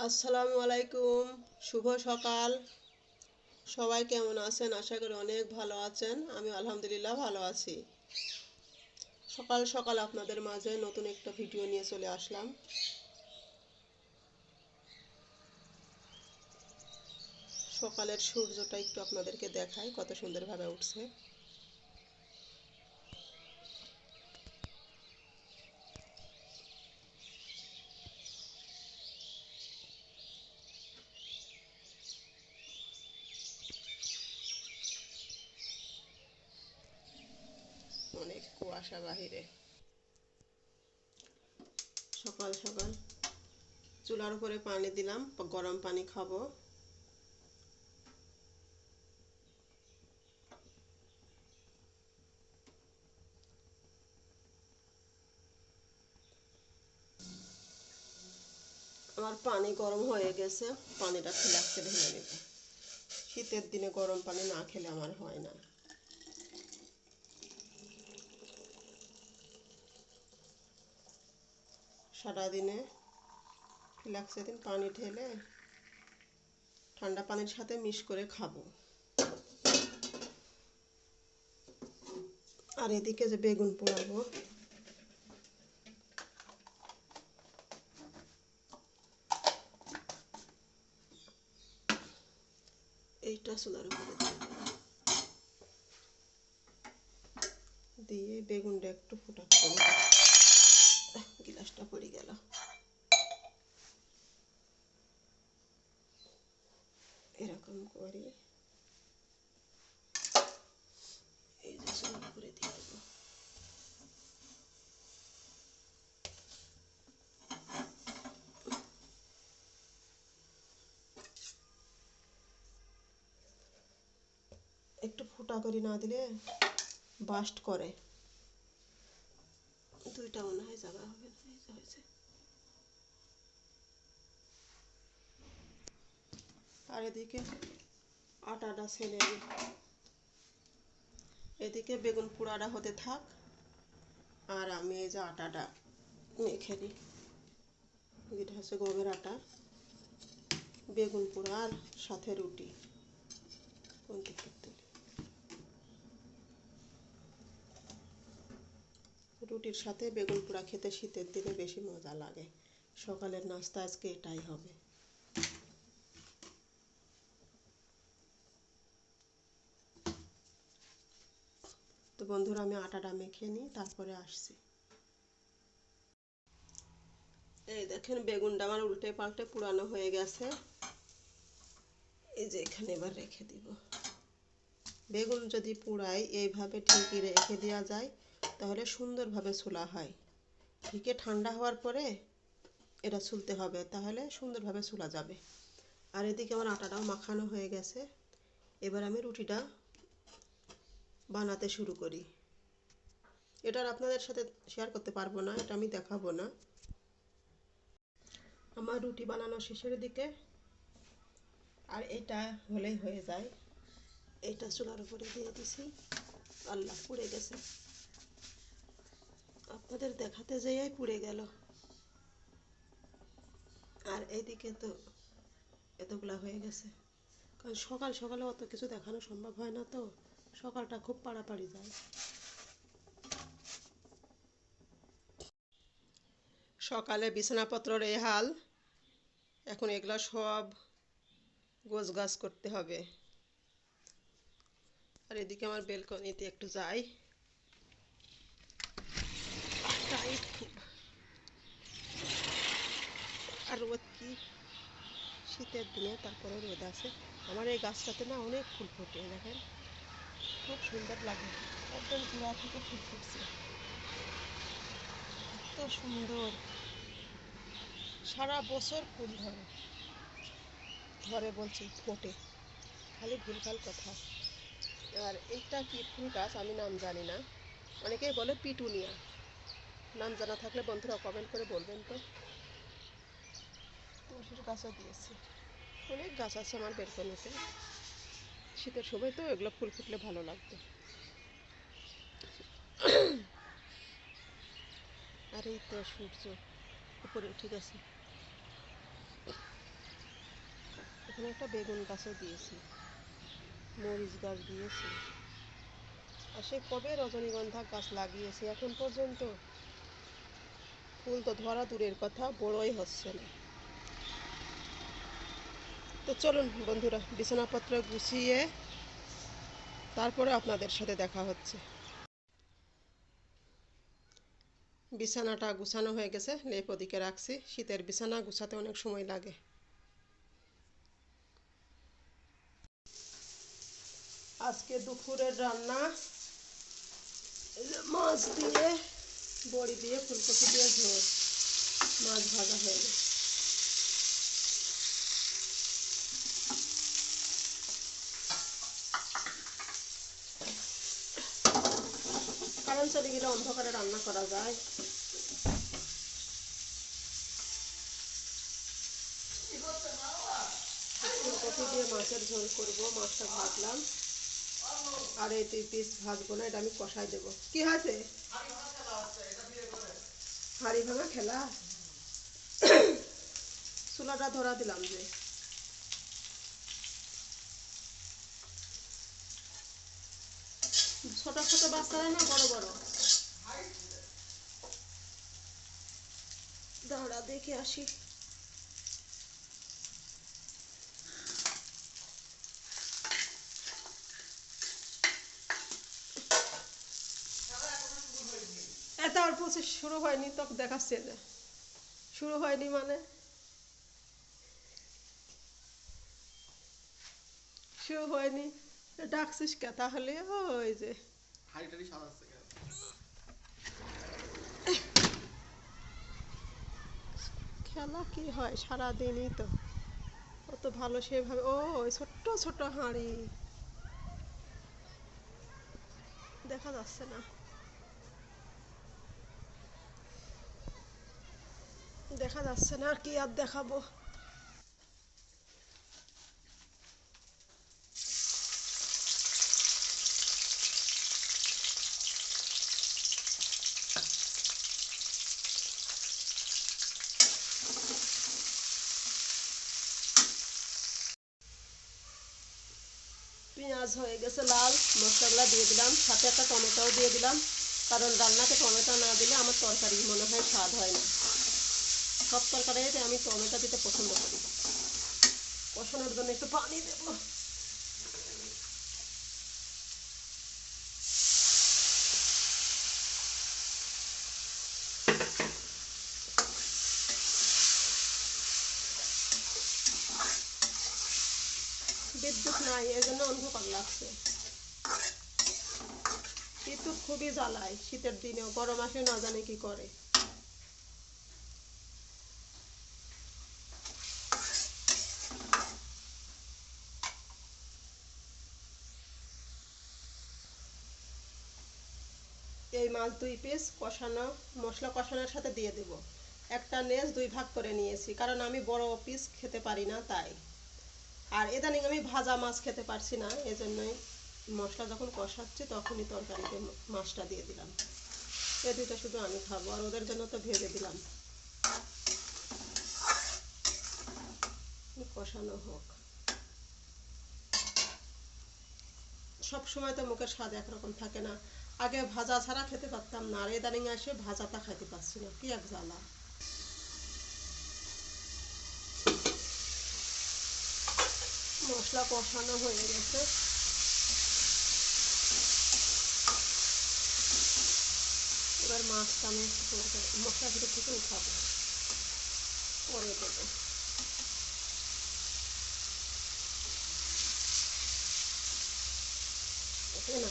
আসসালামু আলাইকুম। শুভ সকাল। সবাই কেমন আছেন? আশা করি অনেক ভালো আছেন। আমি আলহামদুলিল্লাহ ভালো আছি। সকাল সকাল আপনাদের মাঝে নতুন একটা ভিডিও নিয়ে চলে আসলাম। সকালের সূর্যটা একটু আপনাদেরকে দেখাই কত সুন্দরভাবে উঠছে। অনেক কুয়াশা বাহিরে। সকাল সকাল চুলার উপরে পানি দিলাম, গরম পানি খাবো। আমার পানি গরম হয়ে গেছে, পানিটা ফ্লাস্কে ঢেলে নেব। শীতের দিনে গরম পানি না খেলে আমার হয় না। সারাদিনে ফ্লাস্কে দিন পানি ঢেলে ঠান্ডা পানির সাথে মিক্স করে খাবো। আর এদিকে যে বেগুন পোড়াবো, এইটা চুলার উপরে দিয়ে বেগুনটা একটু ফোটা করে গ্লাসটা পড়ে গেল। এরকম করে এই যে চুলার উপরে দিয়ে দেবো। একটু ফোটা করে না দিলে বাস্ট করে। দুইটা মনে হয় জায়গা হবে না, এই যে হয়েছে। আর এদিকে আটাটা ছেলে এদিকে বেগুন পোড়াটা হতে থাক, আর আমি এই যে আটাটা মেখে নিই। এটা হচ্ছে গমের আটা, বেগুন পোড়া আর সাথে রুটি। কোন দিকে তুলি? রুটির সাথে বেগুন পোড়া খেতে শীতের দিনে বেশি মজা লাগে। সকালের নাস্তা আজকে এটাই হবে। তো বন্ধুরা, আমি আটাটা মেখে নিই, তারপরে আসছি। এই দেখেন বেগুনটা আমার উল্টে পাল্টে পুরানো হয়ে গেছে। এই যে এখানে এবার রেখে দিব। বেগুন যদি পুড়াই এইভাবে ঢেকে রেখে দেওয়া যায় তাহলে সুন্দরভাবে ছোলা হয়। ঢেকে ঠান্ডা হওয়ার পরে এটা ছুলতে হবে, তাহলে সুন্দরভাবে ছোলা যাবে। আর এদিকে আমার আটাটাও মাখানো হয়ে গেছে। এবার আমি রুটিটা বানাতে শুরু করি। এটা আপনাদের সাথে শেয়ার করতে পারবো না, এটা আমি দেখাবো না। আমার রুটি বানানো শেষের দিকে, আর এটা হলেই হয়ে যায়। এইটা চুলার উপরে দিয়ে দিছি। আল্লাহ, পুড়ে গেছে। আপনাদের দেখাতে যেয়েই পুড়ে গেল। আর এইদিকে তো এতগুলা হয়ে গেছে, কারণ সকাল সকালে অত কিছু দেখানো সম্ভব হয় না, তো সকালটা খুব পাড়াপাড়ি যায়। সকালে বিছানাপত্রর এই হাল, এখন এগুলা সব গোছগাছ করতে হবে। আর এদিকে আমার বেলকনিতে একটু যাই, টাইট খুব। আর রোদ কি, শীতের দিনে তারপরে রোদ আছে। আমার এই গাছটাতে না অনেক ফুল ফোটে, দেখেন খুব সুন্দর লাগে। একদম গোড়া থেকে ফুল ফুটছে, এত সুন্দর। সারা বছর ফুল ধরে, ধরে বলছি ফোটে, খালি ভুলভাল কথা। আর এইটা কি ফুল গাছ আমি নাম জানি না, অনেকেই বলে পিটুনিয়া। নাম জানা থাকলে বন্ধুরা কমেন্ট করে বলবেন তো। তুলসীর গাছও দিয়েছি, অনেক গাছ আছে আমার বেলকনিতে। শীতের সময় তো এগুলো ফুল ফুটলে ভালো লাগবে। আর এই তো সূর্য উপরে উঠে গেছে। এখানে একটা বেগুন গাছও দিয়েছি, মরিচ গাছ দিয়েছি, আর সে কবে রজনীগন্ধা গাছ লাগিয়েছি এখন পর্যন্ত ফুল তো ধরা দূরের কথা, বড়ই হচ্ছে না। তো চলুন বন্ধুরা, বিছানাপত্র গুছিয়ে তারপরে আপনাদের সাথে দেখা হচ্ছে। বিছানাটা গুছানো হয়ে গেছে, লেপ ওদিকে রাখছি। শীতের বিছানা গুছাতে অনেক সময় লাগে। আজকে দুপুরের রান্না মাছ দিয়ে, বড়ি দিয়ে, ফুলকপি দিয়ে ঝোল, মাছ ভাজা হয়ে গেছে। কারেন্ট চলে গেলে অন্ধকারে রান্না করা যায়। ফুলকপি দিয়ে মাছের ঝোল করব, মাছটা ভাজলাম। আর এই 2 পিস ভাজবো না, এটা আমি কষাই দেবো। কি হয়েছে? হাড়ি ভাঙা খেলা। চুলাটা ধরা দিলাম যে। ছোট ছোট বাচ্চারা না বড় বড়? দাঁড়া দেখে আসি। এত অল্প শুরু হয়নি তো দেখাচ্ছে যে শুরু হয়নি মানে শুরু হয়নি, ডাকছিস কে তাহলে? ওই যে খেলা কি হয় সারাদিনই তো, অত ভালো সেভাবে। ও ওই ছোট্ট ছোট হাঁড়ি দেখা যাচ্ছে না, দেখা যাচ্ছে না, আর কি আর দেখাবো। পেঁয়াজ হয়ে গেছে লাল, মশলাগুলো দিয়ে দিলাম, সাথে একটা টমেটোও দিয়ে দিলাম, কারণ রান্নাতে টমেটো না দিলে আমার তরকারি মনে হয় স্বাদ হয় না। সব তরকারিতে আমি টমেটো দিতে পছন্দ করি। কষানোর জন্য একটু পানি দেব। বিদ্যুৎ নাই, এই জন্য অন্ধকার লাগছে। বিদ্যুৎ খুবই জ্বালায় শীতের দিনেও, গরম আসে না জানে কি করে। এই মাছ 2 পিস কষানো, মশলা কষানোর সাথে দিয়ে দেব। একটা নেজ 2 ভাগ করে নিয়েছি, কারণ আমি বড় পিস খেতে পারি না তাই। আর ইদানিং আমি ভাজা মাছ খেতে পারছি না, এজন্যই মশলা যখন কষাচ্ছি তখনই তরকারিতে মাছটা দিয়ে দিলাম। এই 2টা শুধু আমি খাবো, আর ওদের জন্য তো ভেজে দিলাম। কষানো হোক। সব সময় তো মুখের স্বাদ একরকম থাকে না। আগে ভাজা ছাড়া খেতে পারতাম না, আর ইদানিং এসে ভাজাটা খাইতে পারছি না, কি এক জ্বালা। মশলা কষানো হয়ে গেছে, এবার মাছটা আমি একটু মশলা ভিতর থেকে উঠাবো, পরে দেবো। না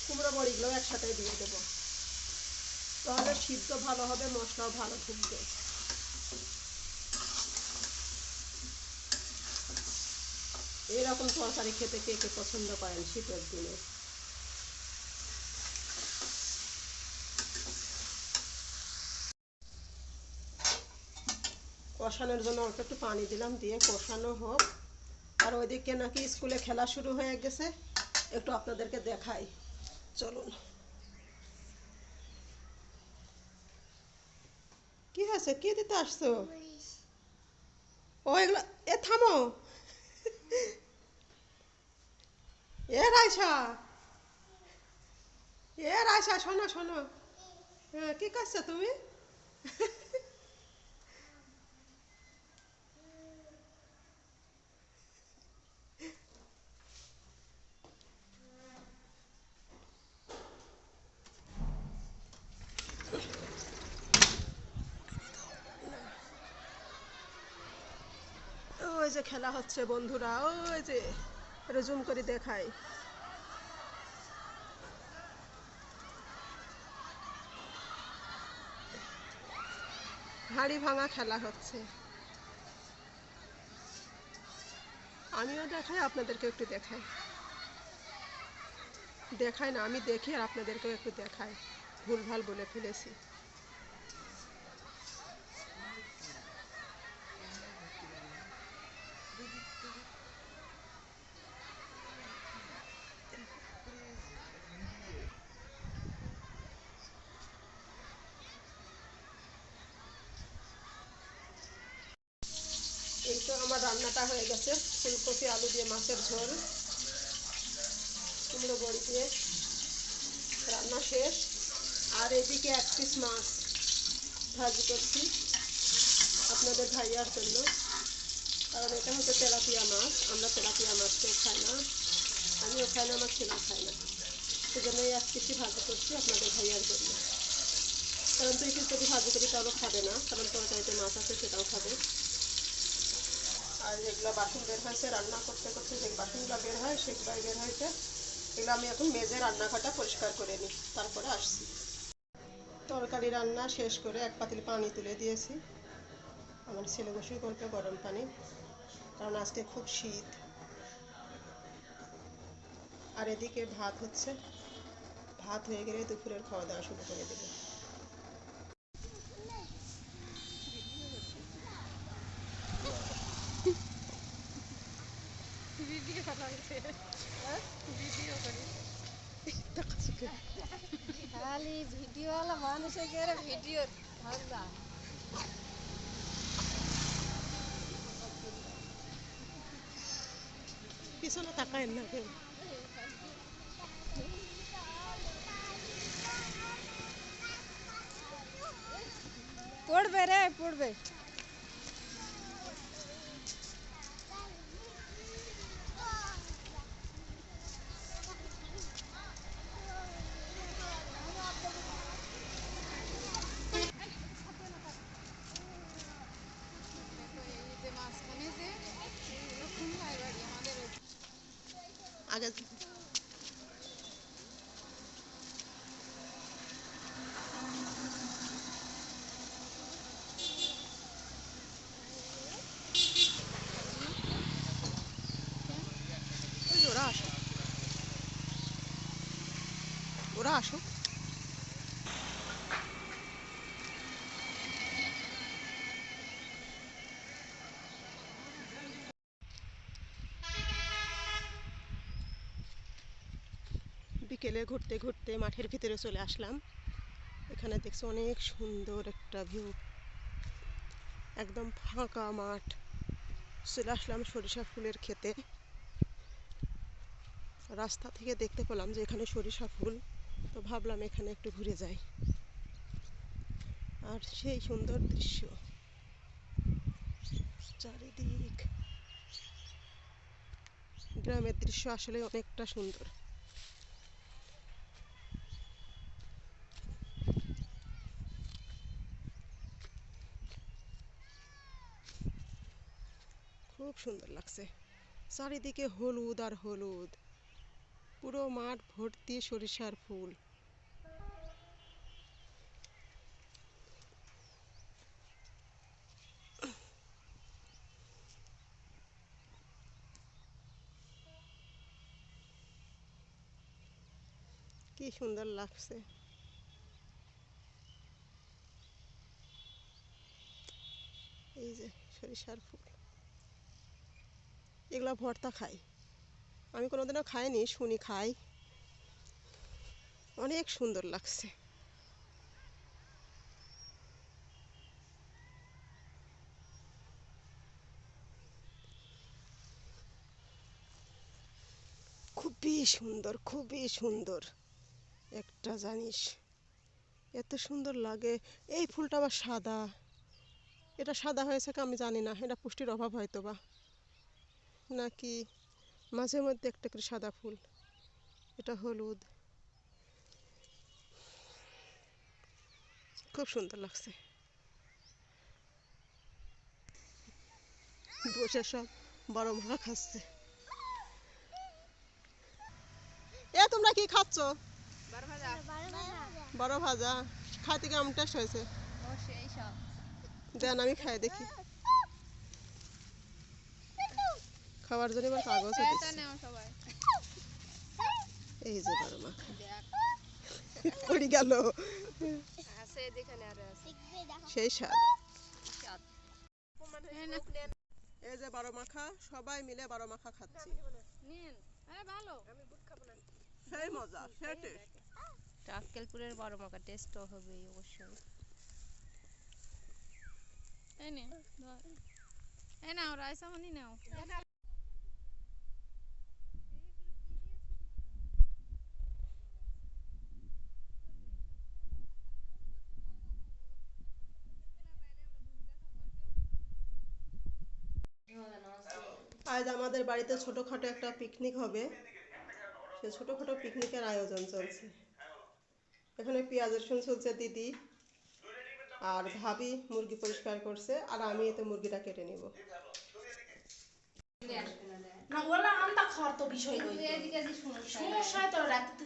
কুমড়ো বড়িগুলো একসাথে দিয়ে দেবো, তাহলে সিদ্ধ ভালো হবে, মশলাও ভালো ঢুকবে। এরকম তরকারি খেতে কে কে পছন্দ করেন শীতের দিনে? কষানোর জন্য অল্প একটু পানি দিলাম, দিয়ে কষানো হোক। আর ওইদিকে নাকি স্কুলে খেলা শুরু হয়ে গেছে, একটু আপনাদেরকে দেখাই, চলুন। কি হয়েছে, কি দিতে আসছো? ও এগুলো, এ থামো, এ রাইসা, এ রাইসা, শোনো শোনো। হ্যাঁ, কি করছো তুমি? ওই যে খেলা হচ্ছে বন্ধুরা, ওই যে রেজুম করে দেখাই। হাড়ি ভাঙা খেলা হচ্ছে, আমিও দেখাই, আপনাদেরকে একটু দেখাই। দেখাই না, আমি দেখি আর আপনাদেরকেও একটু দেখাই, ভুলভাল বলে ফেলেছি। এই তো আমার রান্নাটা হয়ে গেছে, ফুলকপি আলু দিয়ে মাছের ঝোল, কুমড়ো বড়ি দিয়ে রান্না শেষ। আর এদিকে এক পিস মাছ ভাজি করছি আপনাদের ভাইয়ার জন্য, কারণ এটা হচ্ছে তেলাপিয়া মাছ, আমরা তেলাপিয়া মাছ কেউ খাই না, আমিও খাই না, আমার ছেলেও খাই না, সেজন্য এই এক পিসই ভাজি করছি আপনাদের ভাইয়ার জন্য। কারণ 2 পিস যদি ভাজি করি তাহলে খাবে না, কারণ তরকারিতে মাছ আছে সেটাও খাবে। আর যেগুলো বাসন বের হয়েছে রান্না করতে করতে, যে বাসনগুলো বের হয় সেগুলোই বের হয়েছে, এগুলো আমি এখন মেজে রান্নাঘরটা পরিষ্কার করে নিই, তারপরে আসছি। তরকারি রান্না শেষ করে এক পাতিল পানি তুলে দিয়েছি, আমার ছেলে গোসল করবে গরম পানি, কারণ আজকে খুব শীত। আর এদিকে ভাত হচ্ছে, ভাত হয়ে গেলে দুপুরের খাওয়া দাওয়া শুরু করে দেবে। खाली भिडियो वाला मानुष के भिडियो ঠান্ডা পিছনে তাকায় না কেউ। পড়বে রে পড়বে আগে ওই যে ওরা আসো, ওরা আসো। বিকেলে ঘুরতে ঘুরতে মাঠের ভিতরে চলে আসলাম, এখানে দেখছি অনেক সুন্দর একটা ভিউ, একদম ফাঁকা মাঠ। চলে আসলাম সরিষা ফুলের ক্ষেতে, রাস্তা থেকে দেখতে পেলাম যে এখানে সরিষা ফুল, তো ভাবলাম এখানে একটু ঘুরে যাই। আর সেই সুন্দর দৃশ্য, চারিদিক গ্রামের দৃশ্য আসলে অনেকটা সুন্দর। খুব সুন্দর লাগছে, চারিদিকে হলুদ আর হলুদ, পুরো মাঠ ভর্তি সরিষার ফুল। কি সুন্দর লাগছে। এই যে সরিষার ফুল, এগুলা ভর্তা খাই, আমি কোনোদিনও খাইনি, শুনি খাই, অনেক সুন্দর লাগছে। খুবই সুন্দর, খুবই সুন্দর একটা জানিস, এত সুন্দর লাগে। এই ফুলটা আবার সাদা, এটা সাদা হয়েছে কি আমি জানি না, এটা পুষ্টির অভাব হয়তো বা, নাকি মাঝে মধ্যে একটা করে সাদা ফুল, এটা হলুদ, খুব সুন্দর লাগছে। বসে সব বড় মাখা খাচ্ছে। এ তোমরা কি খাচ্ছ? বড় ভাজা, খাইতে কেমন টেস্ট হয়েছে? দেন আমি খাই দেখি। খাওয়ার জন্য এবার কাগজ এই যে বড় মাখা পড়ে গেল, সেই স্বাদ। এই যে বড় মাখা, সবাই মিলে বড় মাখা খাচ্ছি, সেই মজা, সেই টেস্ট। আক্কেলপুরের বড় মাখা টেস্ট তো হবেই অবশ্যই। এই নে ধর, এই নাও রাইসামনি নাও। আজ আমাদের বাড়িতে ছোটোখাটো একটা পিকনিক হবে, সে ছোটোখাটো পিকনিকের আয়োজন চলছে। এখানে পেঁয়াজ রসুন চলছে দিদি, আর ভাবি মুরগি পরিষ্কার করছে, আর আমি এতে মুরগিটা কেটে নিব। না ওলা আমটা খাওয়ার তো বিষয় নয়, সমস্যা হয় তো রাতে